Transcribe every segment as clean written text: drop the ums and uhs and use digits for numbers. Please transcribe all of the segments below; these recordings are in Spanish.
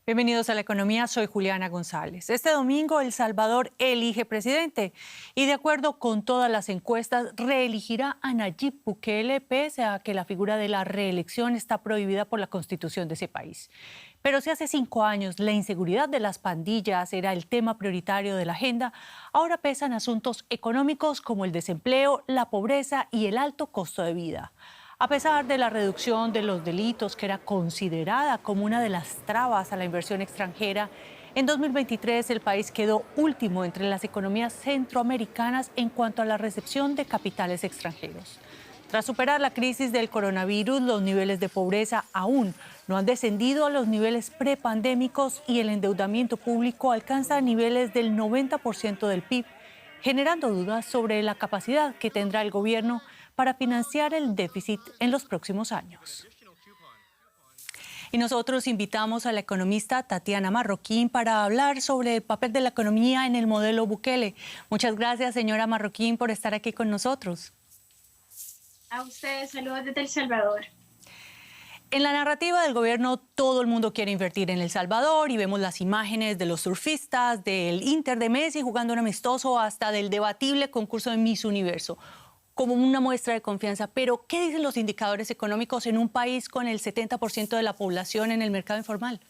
Bienvenidos a La Economía, soy Juliana González. Este domingo El Salvador elige presidente y de acuerdo con todas las encuestas reelegirá a Nayib Bukele pese a que la figura de la reelección está prohibida por la Constitución de ese país. Pero si hace 5 años la inseguridad de las pandillas era el tema prioritario de la agenda, ahora pesan asuntos económicos como el desempleo, la pobreza y el alto costo de vida. A pesar de la reducción de los delitos, que era considerada como una de las trabas a la inversión extranjera, en 2023 el país quedó último entre las economías centroamericanas en cuanto a la recepción de capitales extranjeros. Tras superar la crisis del coronavirus, los niveles de pobreza aún no han descendido a los niveles prepandémicos y el endeudamiento público alcanza niveles del 90% del PIB, generando dudas sobre la capacidad que tendrá el gobierno para financiar el déficit en los próximos años. Y nosotros invitamos a la economista Tatiana Marroquín para hablar sobre el papel de la economía en el modelo Bukele. Muchas gracias, señora Marroquín, por estar aquí con nosotros. A ustedes, saludos desde El Salvador. En la narrativa del gobierno, todo el mundo quiere invertir en El Salvador y vemos las imágenes de los surfistas, del Inter de Messi jugando un amistoso, hasta del debatible concurso de Miss Universo, como una muestra de confianza. Pero, ¿qué dicen los indicadores económicos en un país con el 70% de la población en el mercado informal?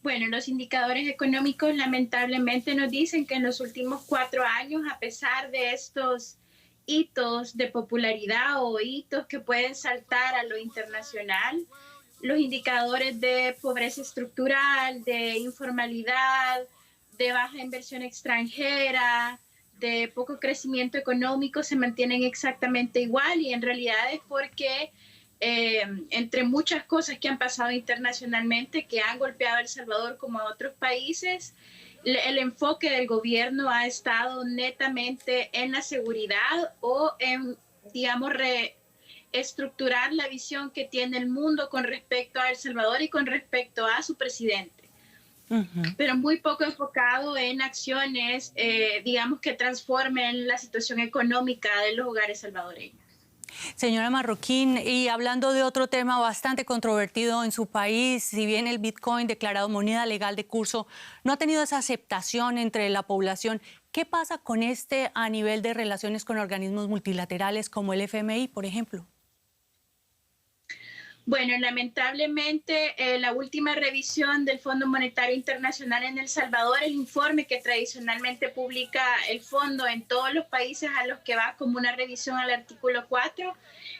Bueno, los indicadores económicos lamentablemente nos dicen que en los últimos 4 años, a pesar de estos hitos de popularidad o hitos que pueden saltar a lo internacional, los indicadores de pobreza estructural, de informalidad, de baja inversión extranjera, de poco crecimiento económico se mantienen exactamente igual, y en realidad es porque entre muchas cosas que han pasado internacionalmente que han golpeado a El Salvador como a otros países, el enfoque del gobierno ha estado netamente en la seguridad o en, digamos, reestructurar la visión que tiene el mundo con respecto a El Salvador y con respecto a su presidente. Pero muy poco enfocado en acciones, digamos, que transformen la situación económica de los hogares salvadoreños. Señora Marroquín, y hablando de otro tema bastante controvertido en su país, si bien el Bitcoin, declarado moneda legal de curso, no ha tenido esa aceptación entre la población, ¿qué pasa con este a nivel de relaciones con organismos multilaterales como el FMI, por ejemplo? Bueno, lamentablemente la última revisión del Fondo Monetario Internacional en El Salvador, el informe que tradicionalmente publica el fondo en todos los países a los que va como una revisión al artículo 4,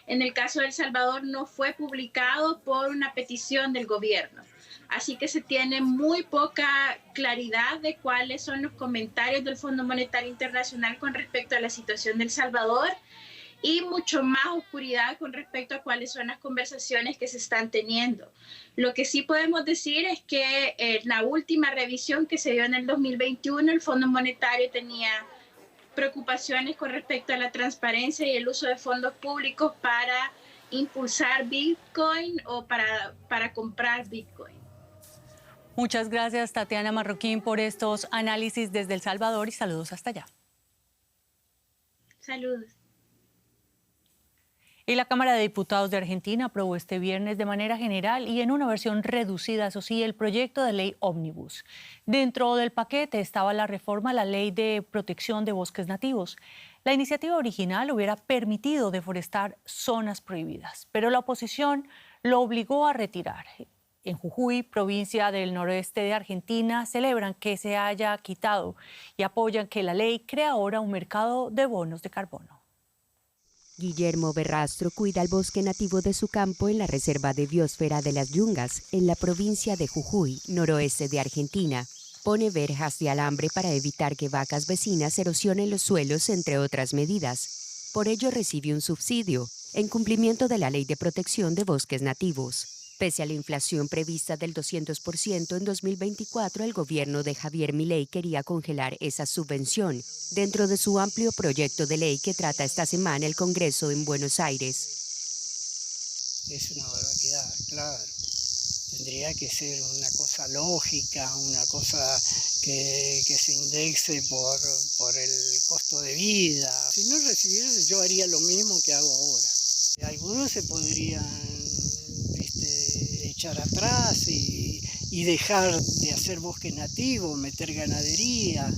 en el caso de El Salvador no fue publicado por una petición del gobierno. Así que se tiene muy poca claridad de cuáles son los comentarios del Fondo Monetario Internacional con respecto a la situación de El Salvador, y mucho más oscuridad con respecto a cuáles son las conversaciones que se están teniendo. Lo que sí podemos decir es que la última revisión que se dio en el 2021, el Fondo Monetario tenía preocupaciones con respecto a la transparencia y el uso de fondos públicos para impulsar Bitcoin o para comprar Bitcoin. Muchas gracias, Tatiana Marroquín, por estos análisis desde El Salvador y saludos hasta allá. Saludos. Y la Cámara de Diputados de Argentina aprobó este viernes de manera general y en una versión reducida, eso sí, el proyecto de ley Ómnibus. Dentro del paquete estaba la reforma a la Ley de Protección de Bosques Nativos. La iniciativa original hubiera permitido deforestar zonas prohibidas, pero la oposición lo obligó a retirar. En Jujuy, provincia del noroeste de Argentina, celebran que se haya quitado y apoyan que la ley crea ahora un mercado de bonos de carbono. Guillermo Berrastro cuida el bosque nativo de su campo en la Reserva de Biosfera de las Yungas, en la provincia de Jujuy, noroeste de Argentina. Pone verjas de alambre para evitar que vacas vecinas erosionen los suelos, entre otras medidas. Por ello recibe un subsidio, en cumplimiento de la Ley de Protección de Bosques Nativos. Pese a la inflación prevista del 200% en 2024, el gobierno de Javier Milei quería congelar esa subvención dentro de su amplio proyecto de ley que trata esta semana el Congreso en Buenos Aires. Es una barbaridad, claro. Tendría que ser una cosa lógica, una cosa que se indexe por el costo de vida. Si no recibiera, yo haría lo mismo que hago ahora. Algunos se podrían echar atrás y dejar de hacer bosque nativo, meter ganadería.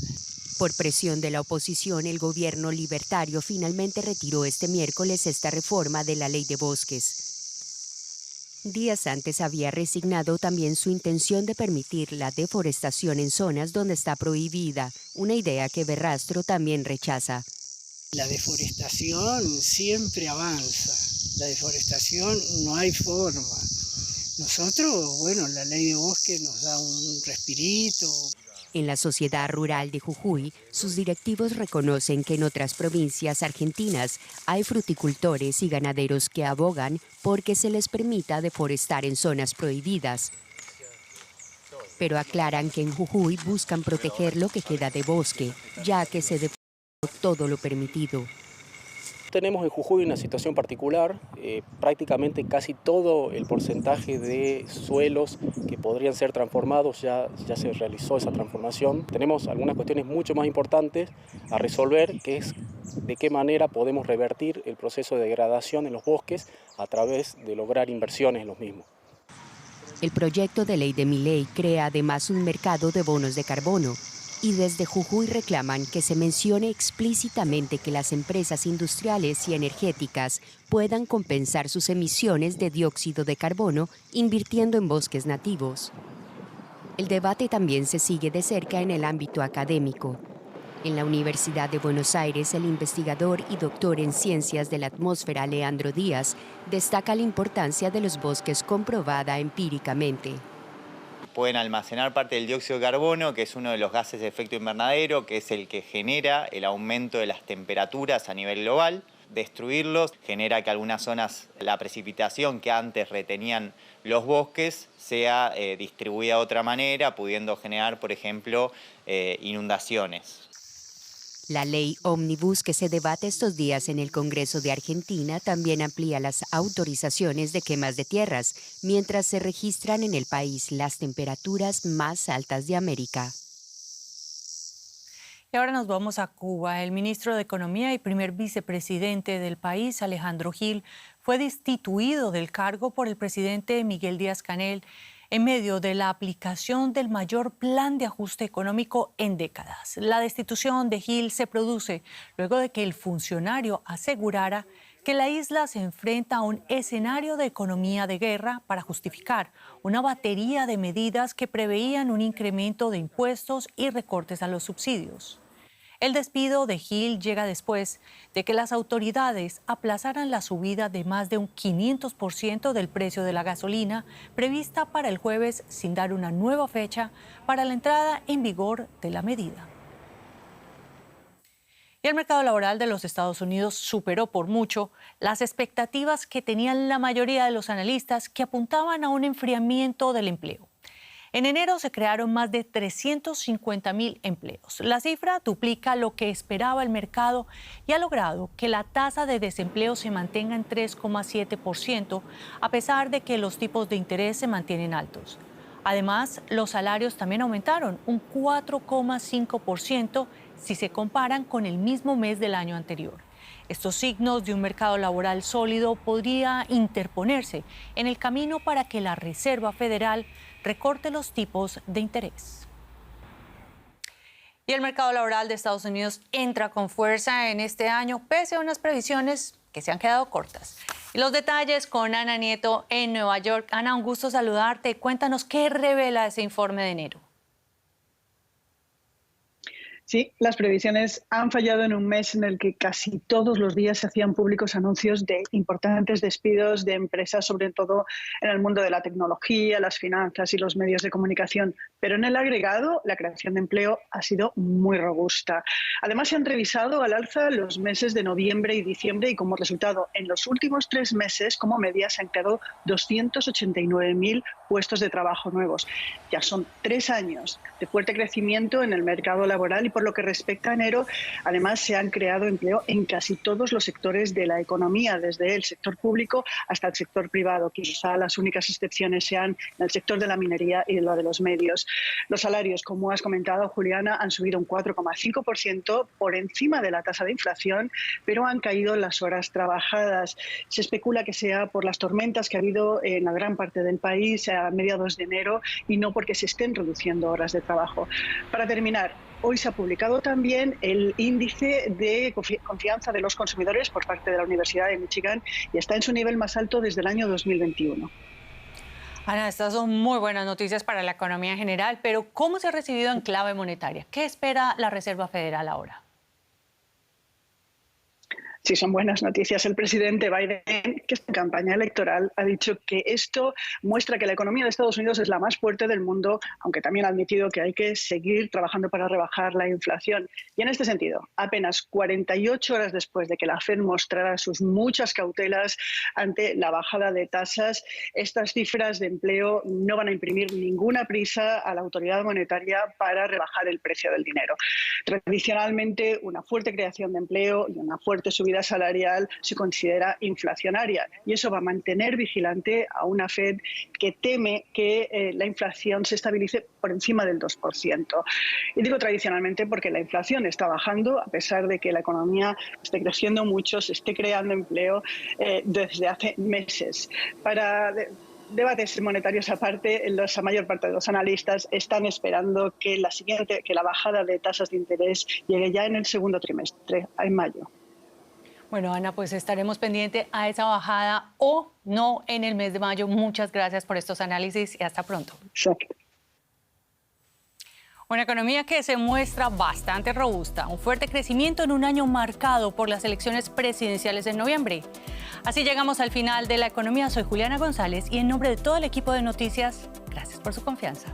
Por presión de la oposición, el gobierno libertario finalmente retiró este miércoles esta reforma de la ley de bosques. Días antes había resignado también su intención de permitir la deforestación en zonas donde está prohibida, una idea que Verrastro también rechaza. La deforestación siempre avanza, la deforestación no hay forma. Nosotros, bueno, la ley de bosque nos da un respirito. En la sociedad rural de Jujuy, sus directivos reconocen que en otras provincias argentinas hay fruticultores y ganaderos que abogan porque se les permita deforestar en zonas prohibidas. Pero aclaran que en Jujuy buscan proteger lo que queda de bosque, ya que se deforestó todo lo permitido. Tenemos en Jujuy una situación particular, prácticamente casi todo el porcentaje de suelos que podrían ser transformados ya se realizó esa transformación. Tenemos algunas cuestiones mucho más importantes a resolver, que es de qué manera podemos revertir el proceso de degradación en los bosques a través de lograr inversiones en los mismos. El proyecto de ley de Milei crea además un mercado de bonos de carbono. Y desde Jujuy reclaman que se mencione explícitamente que las empresas industriales y energéticas puedan compensar sus emisiones de dióxido de carbono invirtiendo en bosques nativos. El debate también se sigue de cerca en el ámbito académico. En la Universidad de Buenos Aires, el investigador y doctor en Ciencias de la Atmósfera Leandro Díaz destaca la importancia de los bosques comprobada empíricamente. Pueden almacenar parte del dióxido de carbono, que es uno de los gases de efecto invernadero, que es el que genera el aumento de las temperaturas a nivel global. Destruirlos genera que algunas zonas, la precipitación que antes retenían los bosques, sea distribuida de otra manera, pudiendo generar, por ejemplo, inundaciones. La ley Ómnibus que se debate estos días en el Congreso de Argentina también amplía las autorizaciones de quemas de tierras, mientras se registran en el país las temperaturas más altas de América. Y ahora nos vamos a Cuba. El ministro de Economía y primer vicepresidente del país, Alejandro Gil, fue destituido del cargo por el presidente Miguel Díaz-Canel en medio de la aplicación del mayor plan de ajuste económico en décadas. La destitución de Gil se produce luego de que el funcionario asegurara que la isla se enfrenta a un escenario de economía de guerra para justificar una batería de medidas que preveían un incremento de impuestos y recortes a los subsidios. El despido de Gil llega después de que las autoridades aplazaran la subida de más de un 500% del precio de la gasolina prevista para el jueves sin dar una nueva fecha para la entrada en vigor de la medida. Y el mercado laboral de los Estados Unidos superó por mucho las expectativas que tenían la mayoría de los analistas que apuntaban a un enfriamiento del empleo. En enero se crearon más de 350,000 empleos. La cifra duplica lo que esperaba el mercado y ha logrado que la tasa de desempleo se mantenga en 3,7%, a pesar de que los tipos de interés se mantienen altos. Además, los salarios también aumentaron un 4,5% si se comparan con el mismo mes del año anterior. Estos signos de un mercado laboral sólido podría interponerse en el camino para que la Reserva Federal recorte los tipos de interés. Y el mercado laboral de Estados Unidos entra con fuerza en este año, pese a unas previsiones que se han quedado cortas. Y los detalles con Ana Nieto en Nueva York. Ana, un gusto saludarte. Cuéntanos qué revela ese informe de enero. Sí, las previsiones han fallado en un mes en el que casi todos los días se hacían públicos anuncios de importantes despidos de empresas, sobre todo en el mundo de la tecnología, las finanzas y los medios de comunicación. Pero en el agregado, la creación de empleo ha sido muy robusta. Además, se han revisado al alza los meses de noviembre y diciembre y como resultado, en los últimos 3 meses, como media, se han creado 289,000 puestos de trabajo nuevos. Ya son 3 años de fuerte crecimiento en el mercado laboral y por lo que respecta a enero, además se han creado empleo en casi todos los sectores de la economía, desde el sector público hasta el sector privado. Quizá las únicas excepciones sean en el sector de la minería y lo de los medios. Los salarios, como has comentado, Juliana, han subido un 4,5% por encima de la tasa de inflación, pero han caído las horas trabajadas. Se especula que sea por las tormentas que ha habido en la gran parte del país a mediados de enero y no porque se estén reduciendo horas de trabajo. Para terminar, hoy se ha publicado también el índice de confianza de los consumidores por parte de la Universidad de Michigan y está en su nivel más alto desde el año 2021. Ana, estas son muy buenas noticias para la economía en general, pero ¿cómo se ha recibido en clave monetaria? ¿Qué espera la Reserva Federal ahora? Sí, son buenas noticias. El presidente Biden, que esta campaña electoral ha dicho que esto muestra que la economía de Estados Unidos es la más fuerte del mundo, aunque también ha admitido que hay que seguir trabajando para rebajar la inflación. Y en este sentido, apenas 48 horas después de que la Fed mostrara sus muchas cautelas ante la bajada de tasas, estas cifras de empleo no van a imprimir ninguna prisa a la autoridad monetaria para rebajar el precio del dinero. Tradicionalmente, una fuerte creación de empleo y una fuerte subida salarial se considera inflacionaria y eso va a mantener vigilante a una Fed que teme que la inflación se estabilice por encima del 2%. Y digo tradicionalmente porque la inflación está bajando a pesar de que la economía esté creciendo mucho, se esté creando empleo desde hace meses. Para debates monetarios aparte, la mayor parte de los analistas están esperando que la bajada de tasas de interés llegue ya en el segundo trimestre, en mayo. Bueno, Ana, pues estaremos pendientes a esa bajada o no en el mes de mayo. Muchas gracias por estos análisis y hasta pronto. Sí. Una economía que se muestra bastante robusta, un fuerte crecimiento en un año marcado por las elecciones presidenciales en noviembre. Así llegamos al final de La Economía. Soy Juliana González y en nombre de todo el equipo de Noticias, gracias por su confianza.